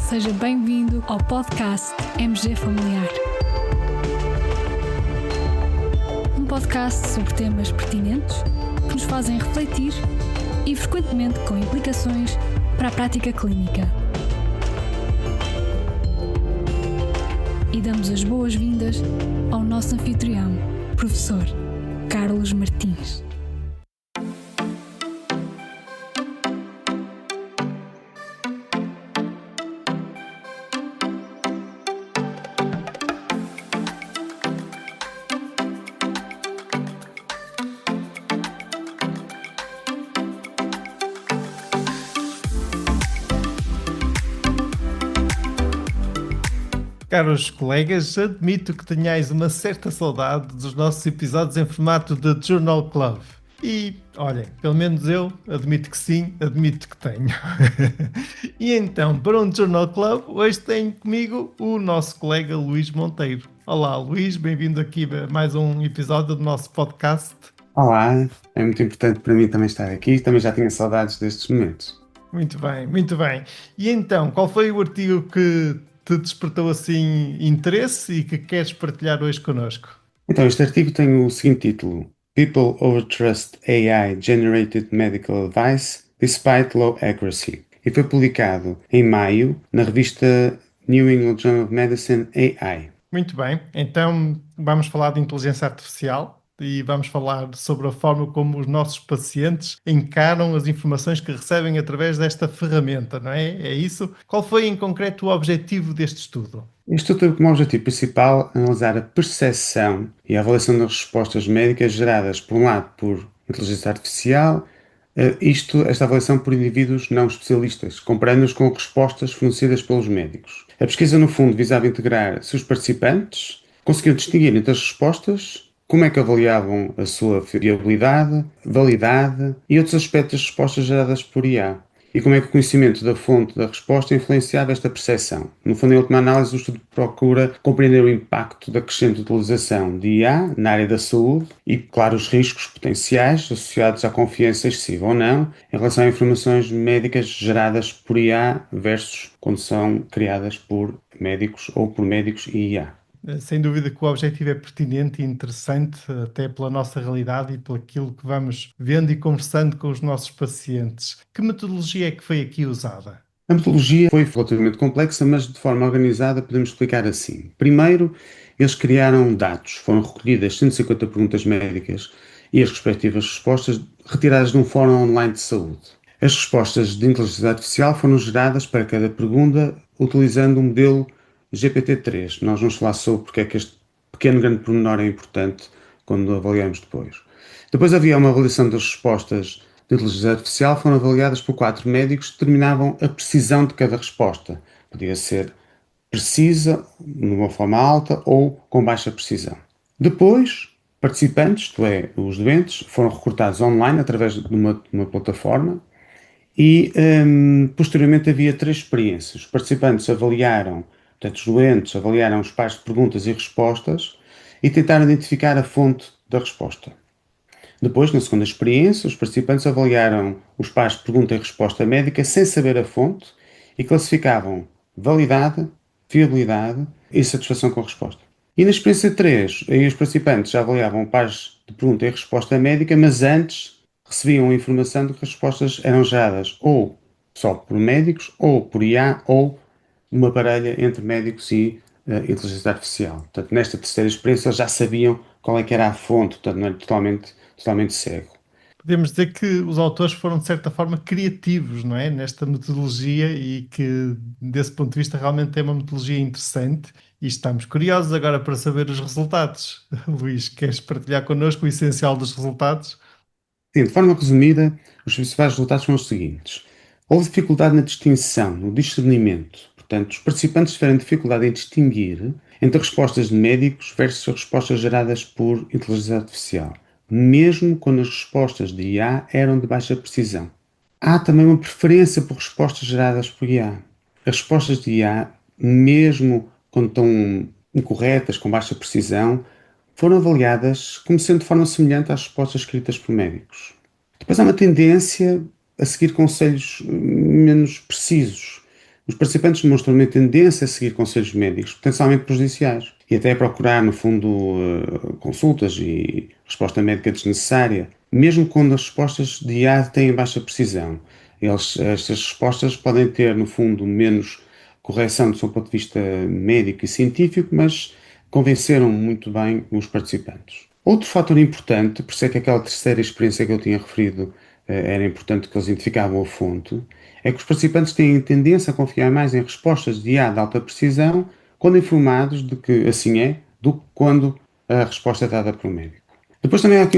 Seja bem-vindo ao podcast MG Familiar. Um podcast sobre temas pertinentes que nos fazem refletir e frequentemente com implicações para a prática clínica. E damos as boas-vindas ao nosso anfitrião, professor Carlos Martins. Caros colegas, admito que tenhais uma certa saudade dos nossos episódios em formato de Journal Club. E, olhem, pelo menos eu admito que sim, admito que tenho. E então, para um Journal Club, hoje tenho comigo o nosso colega Luís Monteiro. Olá Luís, bem-vindo aqui a mais um episódio do nosso podcast. Olá, é muito importante para mim também estar aqui, também já tinha saudades destes momentos. Muito bem, muito bem. E então, qual foi o artigo que te despertou assim interesse e que queres partilhar hoje connosco? Então, este artigo tem o seguinte título: People Overtrust AI-Generated Medical Advice Despite Low Accuracy. E foi publicado em maio na revista New England Journal of Medicine AI. Muito bem, então vamos falar de inteligência artificial e vamos falar sobre a forma como os nossos pacientes encaram as informações que recebem através desta ferramenta, não é? É isso? Qual foi em concreto o objetivo deste estudo? Este estudo tem como objetivo principal analisar a percepção e a avaliação das respostas médicas geradas, por um lado, por inteligência artificial, esta avaliação por indivíduos não especialistas, comparando-os com respostas fornecidas pelos médicos. A pesquisa, no fundo, visava integrar se os participantes conseguiam distinguir entre as respostas, como é que avaliavam a sua fiabilidade, validade e outros aspectos das respostas geradas por IA. E como é que o conhecimento da fonte da resposta influenciava esta percepção. No fundo, em última análise, o estudo procura compreender o impacto da crescente utilização de IA na área da saúde e, claro, os riscos potenciais associados à confiança excessiva ou não em relação a informações médicas geradas por IA versus quando são criadas por médicos ou por médicos e IA. Sem dúvida que o objetivo é pertinente e interessante, até pela nossa realidade e pelo aquilo que vamos vendo e conversando com os nossos pacientes. Que metodologia é que foi aqui usada? A metodologia foi relativamente complexa, mas de forma organizada podemos explicar assim. Primeiro, eles criaram dados. Foram recolhidas 150 perguntas médicas e as respectivas respostas retiradas de um fórum online de saúde. As respostas de inteligência artificial foram geradas para cada pergunta utilizando um modelo GPT-3. Nós vamos falar sobre porque é que este pequeno grande pormenor é importante quando avaliamos depois. Depois havia uma avaliação das respostas de inteligência artificial, foram avaliadas por 4 médicos que determinavam a precisão de cada resposta. Podia ser precisa, numa forma alta ou com baixa precisão. Depois, participantes, isto é, os doentes, foram recrutados online através de uma plataforma e, posteriormente, havia 3 experiências. Os participantes avaliaram, portanto, os doentes avaliaram os pares de perguntas e respostas e tentaram identificar a fonte da resposta. Depois, na segunda experiência, os participantes avaliaram os pares de pergunta e resposta médica sem saber a fonte e classificavam validade, fiabilidade e satisfação com a resposta. E na experiência 3, aí os participantes já avaliavam pares de pergunta e resposta médica, mas antes recebiam a informação de que as respostas eram geradas ou só por médicos, ou por IA, ou uma parelha entre médicos e inteligência artificial. Portanto, nesta terceira experiência, eles já sabiam qual é que era a fonte, portanto, não era totalmente cego. Podemos dizer que os autores foram, de certa forma, criativos, não é? Nesta metodologia e que, desse ponto de vista, realmente é uma metodologia interessante e estamos curiosos agora para saber os resultados. Luís, queres partilhar connosco o essencial dos resultados? Sim, de forma resumida, os principais resultados são os seguintes. Houve dificuldade na distinção, no discernimento. Portanto, os participantes tiveram dificuldade em distinguir entre respostas de médicos versus as respostas geradas por inteligência artificial, mesmo quando as respostas de IA eram de baixa precisão. Há também uma preferência por respostas geradas por IA. As respostas de IA, mesmo quando estão incorretas, com baixa precisão, foram avaliadas como sendo de forma semelhante às respostas escritas por médicos. Depois há uma tendência a seguir conselhos menos precisos. Os participantes demonstram uma tendência a seguir conselhos médicos potencialmente prejudiciais e até a procurar, no fundo, consultas e resposta médica desnecessária, mesmo quando as respostas de IA têm baixa precisão. Estas respostas podem ter, no fundo, menos correção do seu ponto de vista médico e científico, mas convenceram muito bem os participantes. Outro fator importante, por isso é que aquela terceira experiência que eu tinha referido era importante que eles identificavam a fonte, é que os participantes têm tendência a confiar mais em respostas de IA de alta precisão quando informados de que assim é, do que quando a resposta é dada pelo médico. Depois também há aqui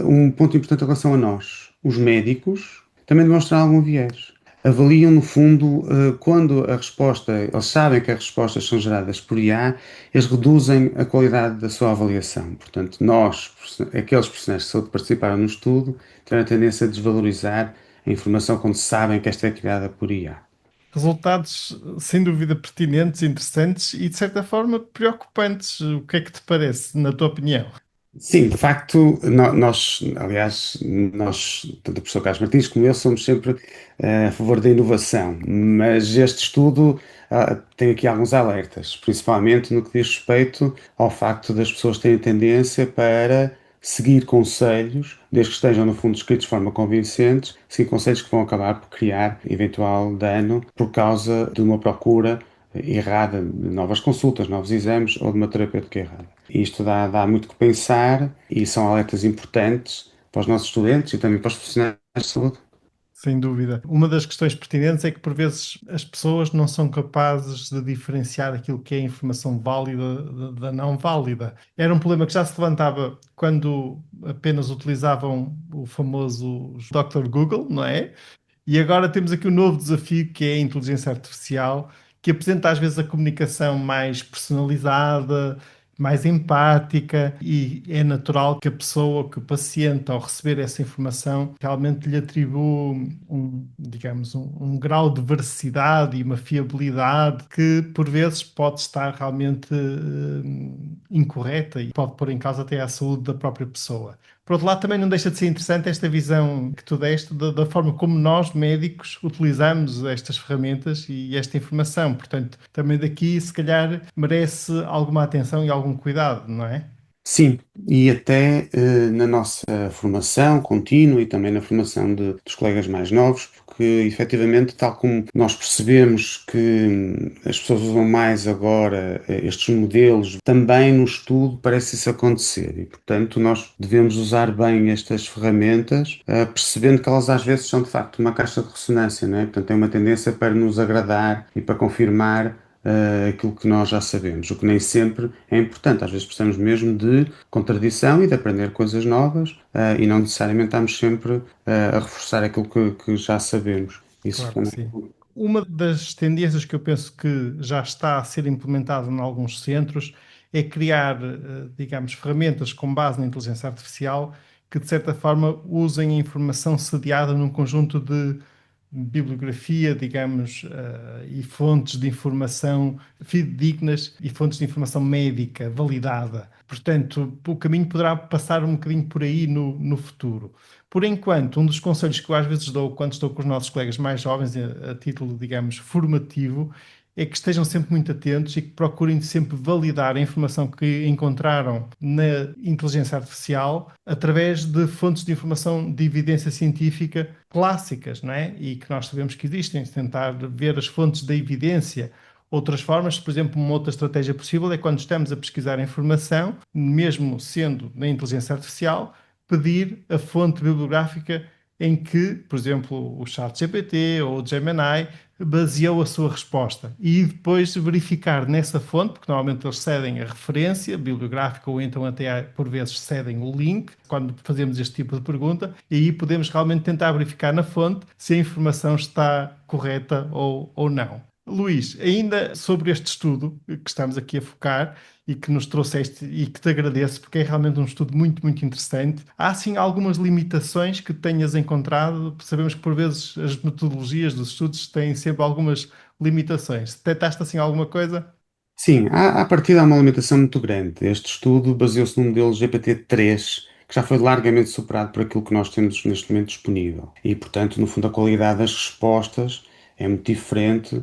um ponto importante em relação a nós. Os médicos também demonstram algum viés. Avaliam, no fundo, quando a resposta, eles sabem que as respostas são geradas por IA, eles reduzem a qualidade da sua avaliação. Portanto, nós, aqueles profissionais de saúde que participaram no estudo, tiveram a tendência a desvalorizar a informação quando sabem que esta é criada por IA. Resultados sem dúvida pertinentes, interessantes e de certa forma preocupantes. O que é que te parece, na tua opinião? Sim, de facto, nós, tanto o professor Carlos Martins como eu, somos sempre a favor da inovação, mas este estudo tem aqui alguns alertas, principalmente no que diz respeito ao facto das pessoas terem tendência para seguir conselhos, desde que estejam no fundo escritos de forma convincente, seguir conselhos que vão acabar por criar eventual dano por causa de uma procura errada de novas consultas, novos exames ou de uma terapêutica errada. Isto dá muito que pensar e são alertas importantes para os nossos estudantes e também para os profissionais de saúde. Sem dúvida. Uma das questões pertinentes é que, por vezes, as pessoas não são capazes de diferenciar aquilo que é informação válida da não válida. Era um problema que já se levantava quando apenas utilizavam o famoso Dr. Google, não é? E agora temos aqui um novo desafio que é a inteligência artificial, que apresenta às vezes a comunicação mais personalizada, mais empática, e é natural que a pessoa, que o paciente, ao receber essa informação, realmente lhe atribua digamos, grau de veracidade e uma fiabilidade que por vezes pode estar realmente incorreta e pode pôr em causa até a saúde da própria pessoa. Por outro lado, também não deixa de ser interessante esta visão que tu deste da forma como nós, médicos, utilizamos estas ferramentas e esta informação. Portanto, também daqui, se calhar, merece alguma atenção e algum cuidado, não é? Sim, e até na nossa formação contínua e também na formação dos colegas mais novos, porque efetivamente, tal como nós percebemos que as pessoas usam mais agora estes modelos, também no estudo parece isso acontecer e, portanto, nós devemos usar bem estas ferramentas, percebendo que elas às vezes são de facto uma caixa de ressonância, não é? Portanto, tem uma tendência para nos agradar e para confirmar aquilo que nós já sabemos, o que nem sempre é importante. Às vezes precisamos mesmo de contradição e de aprender coisas novas e não necessariamente estamos sempre a reforçar aquilo que já sabemos. Isso Claro que também. sim. Uma das tendências que eu penso que já está a ser implementada em alguns centros é criar, digamos, ferramentas com base na inteligência artificial que, de certa forma, usem a informação sediada num conjunto de bibliografia, digamos, e fontes de informação fidedignas e fontes de informação médica validada. Portanto, o caminho poderá passar um bocadinho por aí no futuro. Por enquanto, um dos conselhos que eu às vezes dou quando estou com os nossos colegas mais jovens, a título, digamos, formativo, é que estejam sempre muito atentos e que procurem sempre validar a informação que encontraram na inteligência artificial através de fontes de informação de evidência científica clássicas, não é? E que nós sabemos que existem, tentar ver as fontes da evidência. Outras formas, por exemplo, uma outra estratégia possível é quando estamos a pesquisar a informação, mesmo sendo na inteligência artificial, pedir a fonte bibliográfica em que, por exemplo, o ChatGPT ou o Gemini baseou a sua resposta e depois verificar nessa fonte, porque normalmente eles cedem a referência bibliográfica ou então até por vezes cedem o link quando fazemos este tipo de pergunta e aí podemos realmente tentar verificar na fonte se a informação está correta ou não. Luís, ainda sobre este estudo que estamos aqui a focar e que nos trouxeste e que te agradeço porque é realmente um estudo muito, muito interessante. Há, sim, algumas limitações que tenhas encontrado? Sabemos que, por vezes, as metodologias dos estudos têm sempre algumas limitações. Detectaste, assim, alguma coisa? Sim, à partida há uma limitação muito grande. Este estudo baseou-se num modelo GPT-3 que já foi largamente superado por aquilo que nós temos neste momento disponível. E, portanto, no fundo, a qualidade das respostas é muito diferente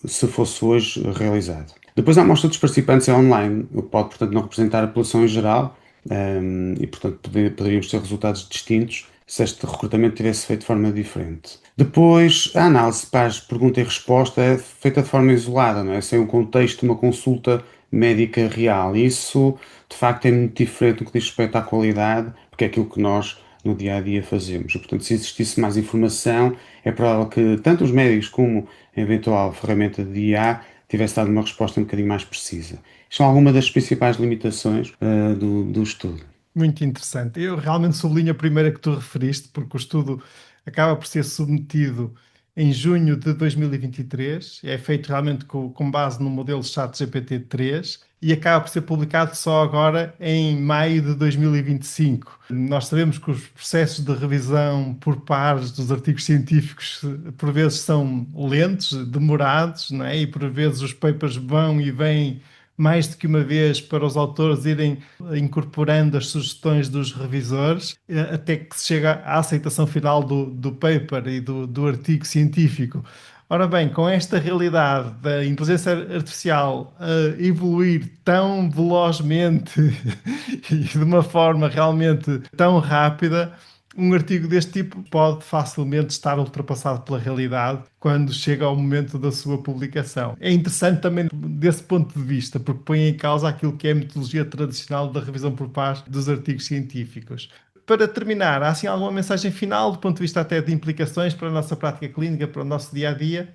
se fosse hoje realizado. Depois a amostra dos participantes é online, o que pode, portanto, não representar a população em geral, e, portanto, poderíamos ter resultados distintos se este recrutamento tivesse feito de forma diferente. Depois, a análise para as pergunta e resposta é feita de forma isolada, não é? Sem um contexto de uma consulta médica real. Isso, de facto, é muito diferente no que diz respeito à qualidade, porque é aquilo que nós no dia a dia fazemos. E, portanto, se existisse mais informação, é provável que tanto os médicos como a eventual ferramenta de IA tivesse dado uma resposta um bocadinho mais precisa. Isto são algumas das principais limitações do estudo. Muito interessante. Eu realmente sublinho a primeira que tu referiste, porque o estudo acaba por ser submetido em junho de 2023, é feito realmente com base no modelo ChatGPT-3 e acaba por ser publicado só agora em maio de 2025. Nós sabemos que os processos de revisão por pares dos artigos científicos por vezes são lentos, demorados, não é? E por vezes os papers vão e vêm mais do que uma vez para os autores irem incorporando as sugestões dos revisores até que se chega à aceitação final do paper e do artigo científico. Ora bem, com esta realidade da inteligência artificial a evoluir tão velozmente e de uma forma realmente tão rápida, um artigo deste tipo pode facilmente estar ultrapassado pela realidade quando chega ao momento da sua publicação. É interessante também desse ponto de vista, porque põe em causa aquilo que é a metodologia tradicional da revisão por pares dos artigos científicos. Para terminar, há assim alguma mensagem final do ponto de vista até de implicações para a nossa prática clínica, para o nosso dia-a-dia?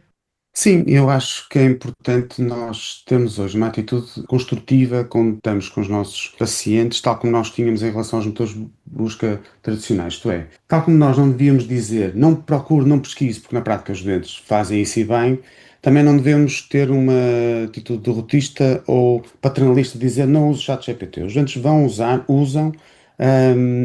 Sim, eu acho que é importante nós termos hoje uma atitude construtiva quando estamos com os nossos pacientes, tal como nós tínhamos em relação aos motores de busca tradicionais. Isto é, tal como nós não devíamos dizer não procure, não pesquise, porque na prática os doentes fazem isso e bem, também não devemos ter uma atitude derrotista ou paternalista de dizer não use o ChatGPT. Os doentes vão usar, usam,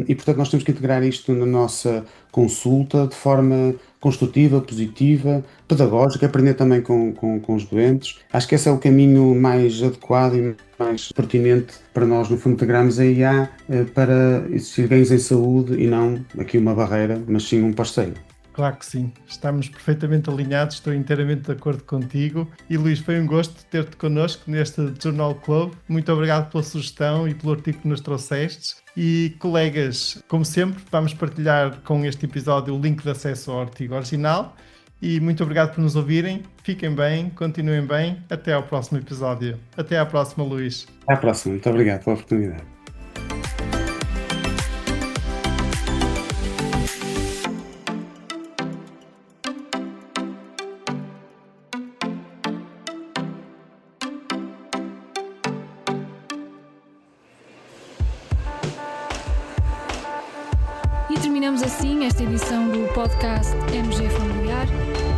e portanto nós temos que integrar isto na nossa consulta de forma construtiva, positiva, pedagógica, aprender também com os doentes. Acho que esse é o caminho mais adequado e mais pertinente para nós, no fundo, integrarmos a IA para existir ganhos em saúde e não aqui uma barreira, mas sim um parceiro. Claro que sim, estamos perfeitamente alinhados, estou inteiramente de acordo contigo. E Luís, foi um gosto ter-te connosco neste Journal Club. Muito obrigado pela sugestão e pelo artigo que nos trouxestes. E colegas, como sempre, vamos partilhar com este episódio o link de acesso ao artigo original. E muito obrigado por nos ouvirem. Fiquem bem, continuem bem. Até ao próximo episódio. Até à próxima, Luís. Até à próxima. Muito obrigado pela oportunidade. E terminamos assim esta edição do podcast MG Familiar.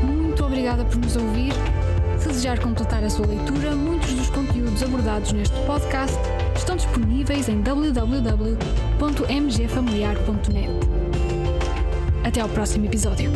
Muito obrigada por nos ouvir. Se desejar completar a sua leitura, muitos dos conteúdos abordados neste podcast estão disponíveis em www.mgfamiliar.net. Até ao próximo episódio.